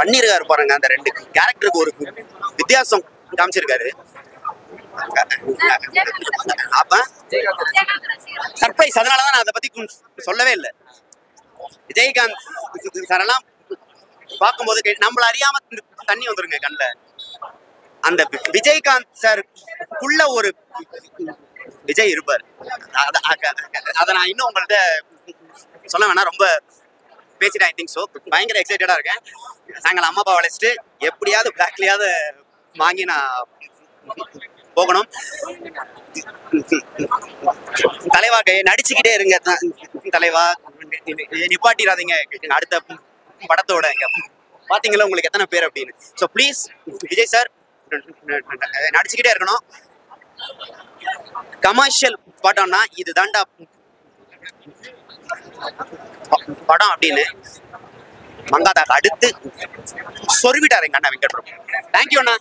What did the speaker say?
பண்ணிருக்காரு பாருங்க. அந்த 2 கேரக்டருக்கு ஒரு வித்தியாசம் காமிச்சிருக்காரு. அப்ப சர்ப்ரைஸ். அதனாலதான் நான் அதை பத்தி சொல்லவே இல்லை. விஜயகாந்த் சாரெல்லாம் பார்க்கும்போது நம்மள அறியாம தண்ணி வந்துருங்க கண்ணுல. அந்த விஜயகாந்த் சாருக்குள்ள ஒரு விஜய் இருப்பார். அதை நான் இன்னும் உங்கள்கிட்ட சொல்ல வேணா, ரொம்ப பேசிட்டேன். I think so. பயங்கர எக்ஸைட்டடா இருக்கேன். சாயங்காலம் அம்மா அப்பா அழைச்சிட்டு எப்படியாவது பிளாக்லயாவது வாங்கி நான் போகணும். தலைவா நடிச்சுக்கிட்டே இருங்க தலைவா, நிப்பாட்டிடாதீங்க அடுத்த படத்தோட. பாத்தீங்களா உங்களுக்கு எத்தனை பேர் அப்படின்னு. ஸோ ப்ளீஸ் விஜய் சார் நடிச்சுக்கிட்டே இருக்கணும். கமர்ஷியல் படம்னா இது தாண்டா படம் அப்படின்னு மங்காதாக்கு அடுத்து சொருவிட்டாரு எங்க அண்ணா வெங்கட் பிரபு. தேங்க்யூ அண்ணா.